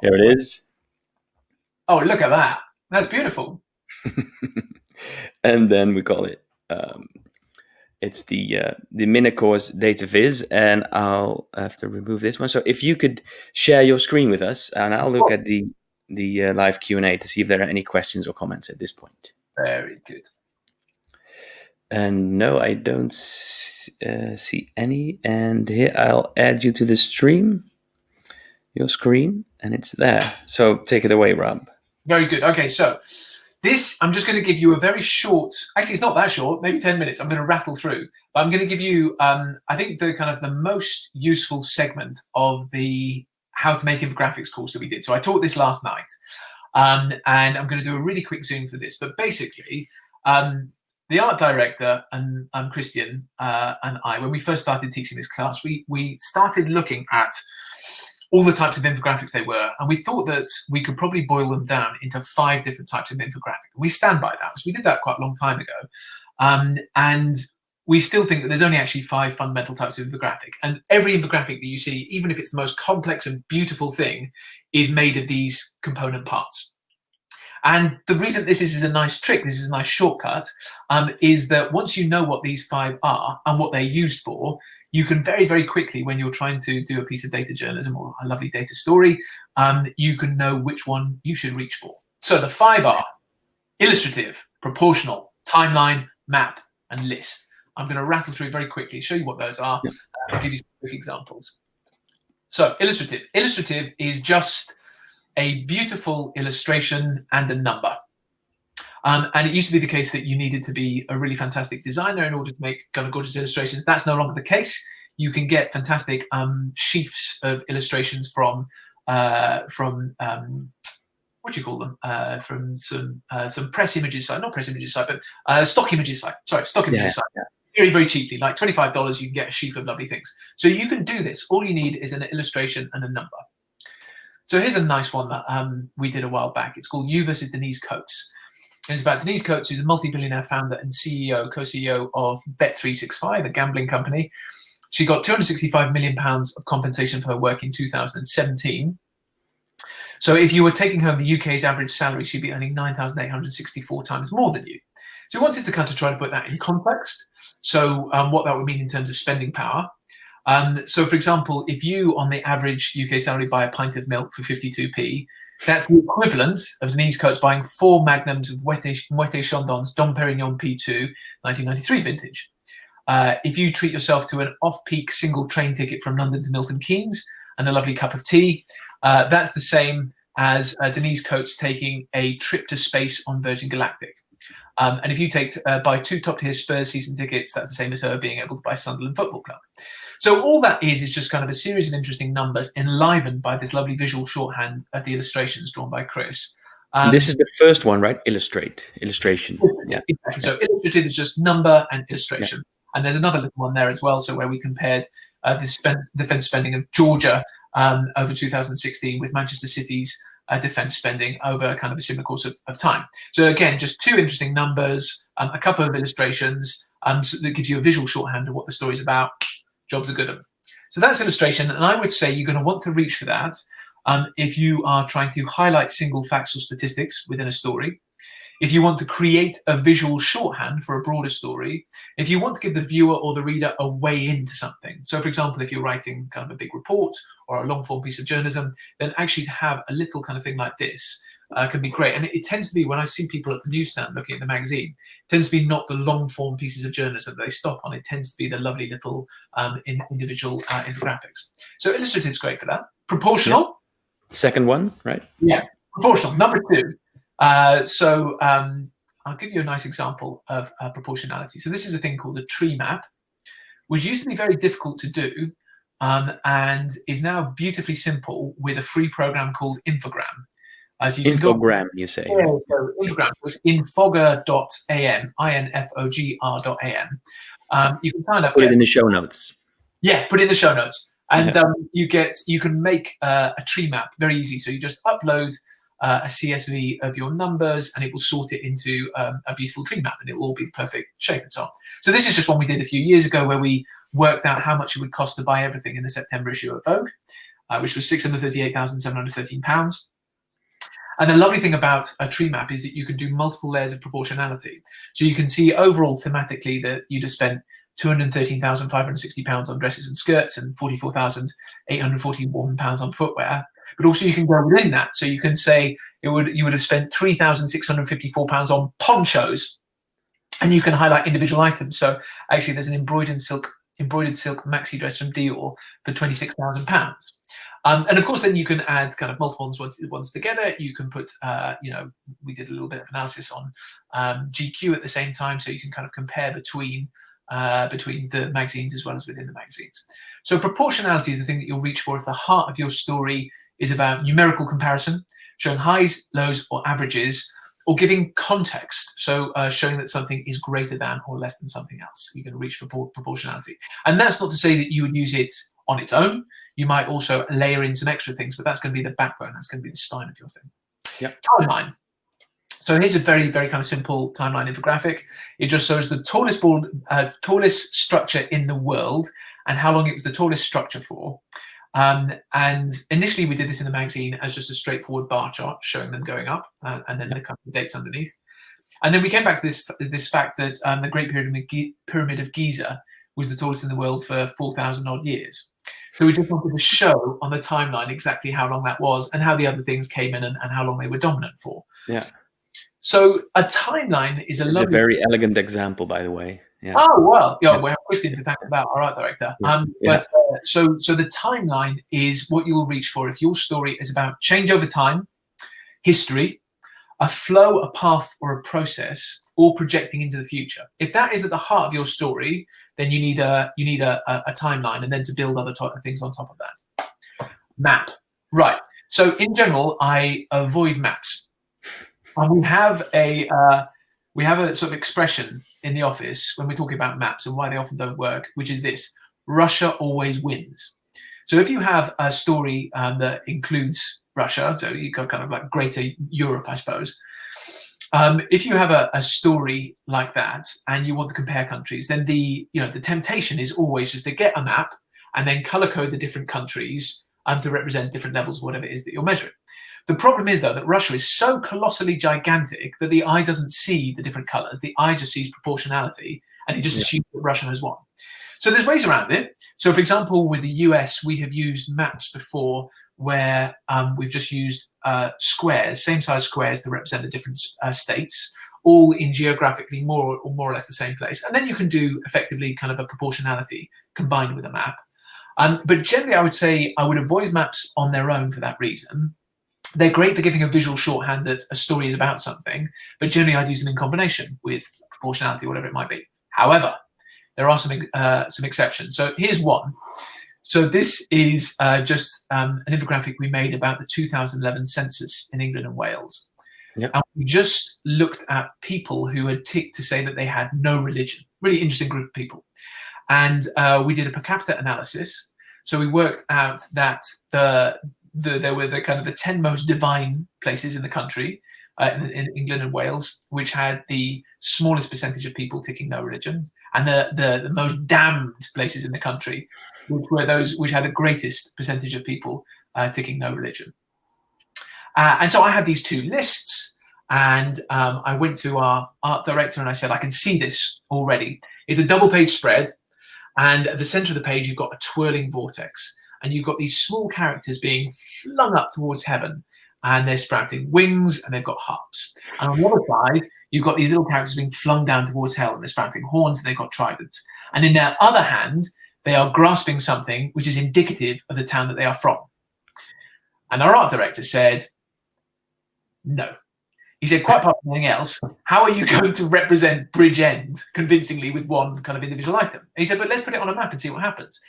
Here it is. Oh, look at that. That's beautiful. And then we call it, it's the Minicourse Dataviz, and I'll have to remove this one. So if you could share your screen with us, and I'll look at the live Q&A to see if there are any questions or comments at this point. Very good. And no, I don't see any. And here I'll add you to the stream, your screen, and it's there. So take it away, Rob. Very good. Okay, so this, I'm just going to give you a very short, actually it's not that short, maybe 10 minutes. I'm going to rattle through, but I'm going to give you, I think the kind of the most useful segment of the how to make infographics course that we did. So I taught this last night, and I'm going to do a really quick zoom for this, but basically, the art director and Christian and I, when we first started teaching this class, we started looking at all the types of infographics they were, and we thought that we could probably boil them down into 5 different types of infographic. We stand by that, because we did that quite a long time ago, and we still think that there's only actually 5 fundamental types of infographic, and every infographic that you see, even if it's the most complex and beautiful thing, is made of these component parts. And the reason this is a nice trick, this is a nice shortcut, is that once you know what these 5 are and what they're used for, you can very, very quickly, when you're trying to do a piece of data journalism or a lovely data story, you can know which one you should reach for. So the 5 are illustrative, proportional, timeline, map, and list. I'm going to rattle through very quickly, show you what those are, and give you some quick examples. So illustrative. Illustrative is just a beautiful illustration and a number. And it used to be the case that you needed to be a really fantastic designer in order to make kind of gorgeous illustrations. That's no longer the case. You can get fantastic sheafs of illustrations from what do you call them? From some press images site, not press images site, but stock images site. Sorry, stock images site. Yeah. Very, very cheaply, like $25, you can get a sheaf of lovely things. So you can do this. All you need is an illustration and a number. So here's a nice one that we did a while back. It's called You versus Denise Coates. And it's about Denise Coates, who's a multi-billionaire founder and CEO, co-CEO of Bet365, a gambling company. She got £265 million of compensation for her work in 2017. So if you were taking home the UK's average salary, she'd be earning 9,864 times more than you. So we wanted to kind of try to put that in context. So what that would mean in terms of spending power. So for example, if you on the average UK salary buy a pint of milk for 52p, that's the equivalent of Denise Coates buying 4 magnums of Moët Chandon's Dom Perignon P2 1993 vintage. If you treat yourself to an off-peak single train ticket from London to Milton Keynes and a lovely cup of tea, that's the same as Denise Coates taking a trip to space on Virgin Galactic. And if you buy 2 top-tier Spurs season tickets, that's the same as her being able to buy Sunderland Football Club. So all that is just kind of a series of interesting numbers enlivened by this lovely visual shorthand of the illustrations drawn by Chris. This is the first one, right? Illustration. Yeah. Exactly. So illustrative is just number and illustration. Yeah. And there's another little one there as well. So where we compared the defence spending of Georgia over 2016 with Manchester City's defence spending over kind of a similar course of time. So again, just 2 interesting numbers, a couple of illustrations, so that gives you a visual shorthand of what the story's about. Jobs are good. So that's illustration, and I would say you're going to want to reach for that if you are trying to highlight single facts or statistics within a story, if you want to create a visual shorthand for a broader story, if you want to give the viewer or the reader a way into something. So for example, if you're writing kind of a big report or a long form piece of journalism, then actually to have a little kind of thing like this can be great. And it tends to be, when I see people at the newsstand looking at the magazine, it tends to be not the long form pieces of journalism that they stop on. It tends to be the lovely little individual infographics. So illustrative is great for that. Proportional. Yeah. Second one, right? Yeah, proportional. Number 2. I'll give you a nice example of proportionality. So this is a thing called a tree map, which used to be very difficult to do and is now beautififally simple with a free program called Infographic. Infogram, you say. Yeah, so Infographic was infogr.am, infogr.am. You can sign up. Put it in the show notes. Yeah, put it in the show notes. And you can make a tree map very easy. So you just upload a CSV of your numbers, and it will sort it into a beautiful tree map, and it will all be the perfect shape and so on. So this is just one we did a few years ago, where we worked out how much it would cost to buy everything in the September issue of Vogue. which was £638,713. And the lovely thing about a tree map is that you can do multiple layers of proportionality. So you can see overall thematically that you'd have spent £213,560 on dresses and skirts and £44,841 on footwear. But also you can go within that. So you can say you would have spent £3,654 on ponchos, and you can highlight individual items. So actually there's an embroidered silk maxi dress from Dior for £26,000. And of course, then you can add kind of multiple ones together. You can put, we did a little bit of analysis on GQ at the same time, so you can kind of compare between the magazines as well as within the magazines. So proportionality is the thing that you'll reach for if the heart of your story is about numerical comparison, showing highs, lows, or averages, or giving context, so showing that something is greater than or less than something else. You're going to reach for proportionality. And that's not to say that you would use it on its own. You might also layer in some extra things, but that's going to be the backbone. That's going to be the spine of your thing. Yep. Timeline. So here's a very, very kind of simple timeline infographic. It just shows the tallest structure in the world and how long it was the tallest structure for. And initially we did this in the magazine as just a straightforward bar chart showing them going up, and then the kind of dates underneath. And then we came back to this fact that the Great Pyramid of Giza was the tallest in the world for 4,000 odd years. So we just wanted to show on the timeline exactly how long that was and how the other things came in and how long they were dominant for. Yeah. So a timeline is a very elegant example, by the way. Yeah. Oh, well, we have Christine to thank about, our art director. Yeah. But so the timeline is what you will reach for if your story is about change over time, history, a flow, a path, or a process, or projecting into the future. If that is at the heart of your story, then you need a timeline, and then to build other things on top of that. Map. Right. So in general, I avoid maps. And we have a sort of expression in the office when we're talking about maps and why they often don't work, which is this: Russia always wins. So if you have a story that includes Russia, so you've got kind of like greater Europe, I suppose. If you have a story like that and you want to compare countries, then the temptation is always just to get a map and then color code the different countries to represent different levels of whatever it is that you're measuring. The problem is, though, that Russia is so colossally gigantic that the eye doesn't see the different colors. The eye just sees proportionality, and it just assumes that Russia has won. So there's ways around it. So, for example, with the US, we have used maps before where we've just used squares, same-size squares to represent the different states, all in geographically more or less the same place. And then you can do effectively kind of a proportionality combined with a map. But generally, I would say I would avoid maps on their own for that reason. They're great for giving a visual shorthand that a story is about something, but generally I'd use them in combination with proportionality, whatever it might be. However, there are some exceptions. So here's one. So this is just an infographic we made about the 2011 census in England and Wales. Yep. And we just looked at people who had ticked to say that they had no religion. Really interesting group of people. And we did a per capita analysis. So we worked out that there were the kind of the 10 most divine places in the country, in England and Wales, which had the smallest percentage of people ticking no religion, and the most damned places in the country, which were those which had the greatest percentage of people ticking no religion. And so I had these two lists, and I went to our art director and I said, I can see this already. It's a double-page spread, and at the center of the page, you've got a twirling vortex. And you've got these small characters being flung up towards heaven, and they're sprouting wings, and they've got harps. And on the other side, you've got these little characters being flung down towards hell, and they're sprouting horns, and they've got tridents. And in their other hand, they are grasping something which is indicative of the town that they are from. And our art director said, no. He said, quite apart from anything else, how are you going to represent Bridgend convincingly with one kind of individual item? And he said, but let's put it on a map and see what happens.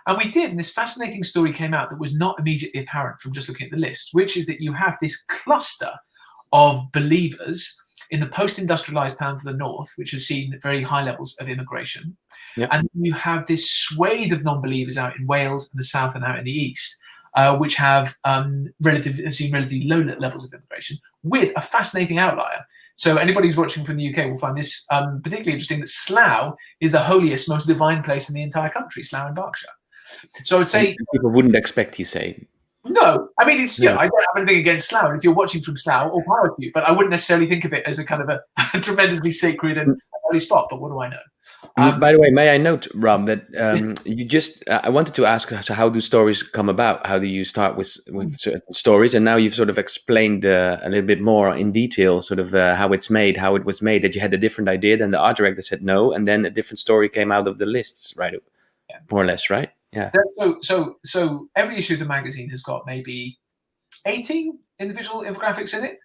And we did, and this fascinating story came out that was not immediately apparent from just looking at the list, which is that you have this cluster of believers in the post-industrialized towns of the north, which have seen very high levels of immigration. Yep. And you have this swathe of non-believers out in Wales and the south and out in the east, which have seen relatively low levels of immigration, with a fascinating outlier. So anybody who's watching from the UK will find this particularly interesting, that Slough is the holiest, most divine place in the entire country, Slough in Berkshire. So I would say people wouldn't expect, you say. no. I mean, it's, No. I don't have anything against Slough. And if you're watching from Slough, all power to you. But I wouldn't necessarily think of it as a kind of a tremendously sacred and holy spot. But what do I know? By the way, may I note, Rob, that you just, I wanted to ask, so how do stories come about? How do you start with certain stories? And now you've sort of explained a little bit more in detail, sort of how it's made, how it was made, that you had a different idea, then the art director said no, and then a different story came out of the lists, right? Yeah. More or less, right? Yeah. So every issue of the magazine has got maybe 18 individual infographics in it.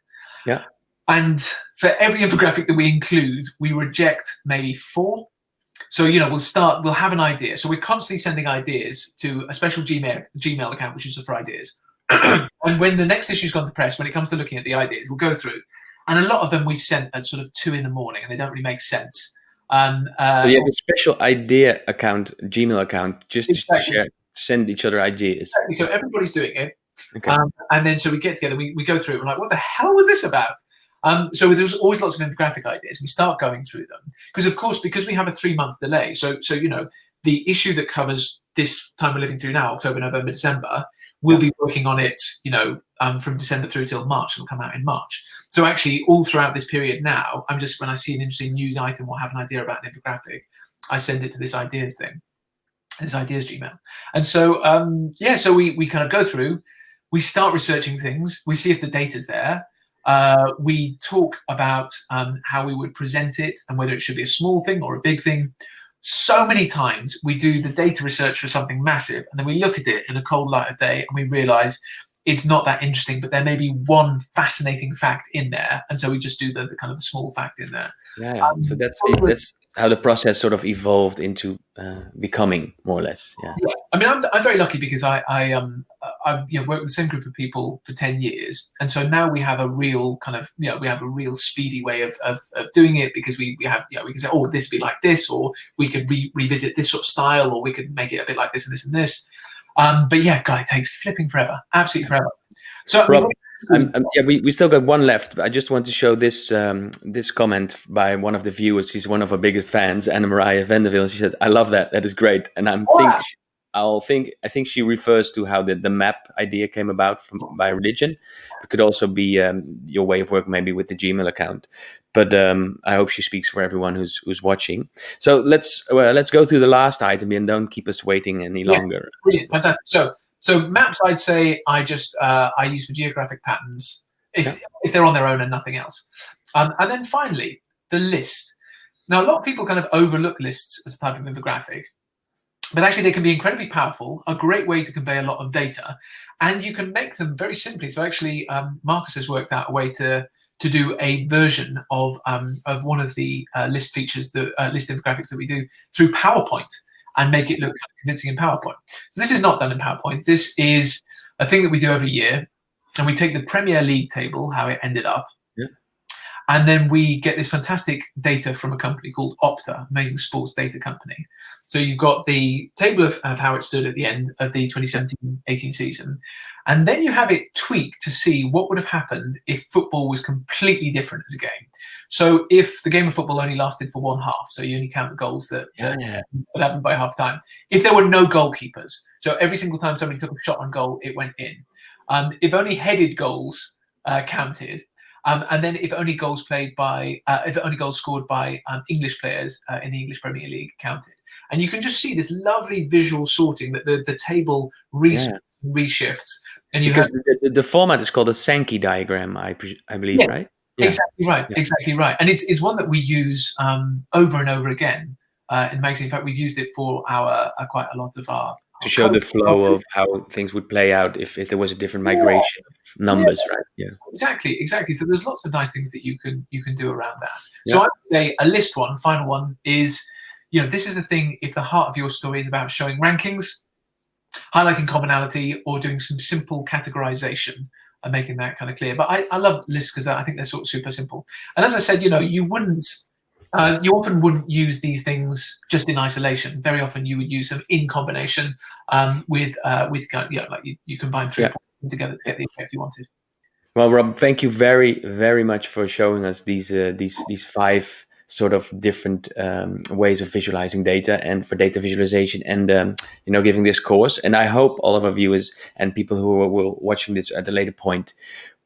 Yeah. And for every infographic that we include, we reject maybe 4. So, we'll have an idea. So we're constantly sending ideas to a special Gmail account, which is just for ideas. And when the next issue's gone to press, when it comes to looking at the ideas, we'll go through. And a lot of them we've sent at sort of 2 a.m, and they don't really make sense. So you have a special idea account, Gmail account, just to share, send each other ideas. Exactly. So everybody's doing it. Okay. And then so we get together, we go through it, we're like, what the hell was this about? So there's always lots of infographic ideas. We start going through them because we have a 3-month delay. So the issue that covers this time we're living through now, October, November, December, we'll be working on it, from December through till March. It'll come out in March. So actually, all throughout this period now, when I see an interesting news item or have an idea about an infographic, I send it to this ideas thing, this ideas Gmail. And so so we kind of go through. We start researching things. We see if the data's there. We talk about how we would present it and whether it should be a small thing or a big thing. So many times we do the data research for something massive, and then we look at it in a cold light of day and we realize it's not that interesting, but there may be one fascinating fact in there. And so we just do the kind of the small fact in there. Yeah. So that's how the process sort of evolved into becoming, more or less. Yeah. I mean, I'm very lucky because I worked with the same group of people for 10 years, and so now we have a real kind of we have a real speedy way of doing it, because we have we can say, oh, this would be like this, or we could revisit this sort of style, or we could make it a bit like this and this and this. But yeah, God, it takes flipping forever, absolutely forever. So Rob, we still got one left. I just want to show this this comment by one of the viewers. She's one of our biggest fans, Anna Maria Vanderville. She said, "I love that. That is great." And I think she refers to how the map idea came about by religion. It could also be your way of work, maybe with the Gmail account. But I hope she speaks for everyone who's watching. So let's go through the last item and don't keep us waiting any longer. Brilliant, fantastic. So maps, I'd say I use for geographic patterns if they're on their own and nothing else. And then finally, the list. Now, a lot of people kind of overlook lists as a type of infographic, but actually they can be incredibly powerful, a great way to convey a lot of data, and you can make them very simply. So actually, Marcus has worked out a way to do a version of one of the list features, the list infographics that we do through PowerPoint, and make it look kind of convincing in PowerPoint. So this is not done in PowerPoint. This is a thing that we do every year, and we take the Premier League table, how it ended up, and then we get this fantastic data from a company called Opta, amazing sports data company. So you've got the table of how it stood at the end of the 2017-18 season, and then you have it tweaked to see what would have happened if football was completely different as a game. So if the game of football only lasted for one half, so you only count the goals that happened by half time. If there were no goalkeepers, so every single time somebody took a shot on goal, it went in. If only headed goals counted, and then if only goals scored by English players in the English Premier League counted. And you can just see this lovely visual sorting that the table reshifts. And because the format is called a Sankey diagram, I believe, right? Yeah. Exactly right. And it's one that we use over and over again in the magazine. In fact, we've used it for quite a lot of our to show the flow of how things would play out if there was a different migration of numbers, right? Yeah. Exactly. So there's lots of nice things that you can do around that. So I would say a list one, final one is, this is the thing. If the heart of your story is about showing rankings, highlighting commonality, or doing some simple categorization and making that kind of clear. But I love lists because I think they're sort of super simple. And as I said, you often wouldn't use these things just in isolation. Very often you would use them in combination with you combine 3 or 4 together to get the effect you wanted. Well, Rob, thank you very, very much for showing us these 5 sort of different ways of visualizing data and for data visualization and giving this course. And I hope all of our viewers and people who are watching this at a later point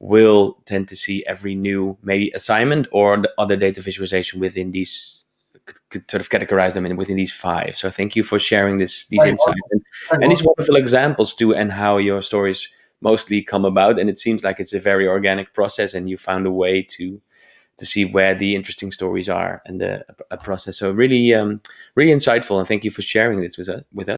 will tend to see every new maybe assignment or the other data visualization within these, could sort of categorize them within these 5. So thank you for sharing these insights and these wonderful examples too, and how your stories mostly come about. And it seems like it's a very organic process, and you found a way to see where the interesting stories are and a process. So really, really insightful. And thank you for sharing this with us.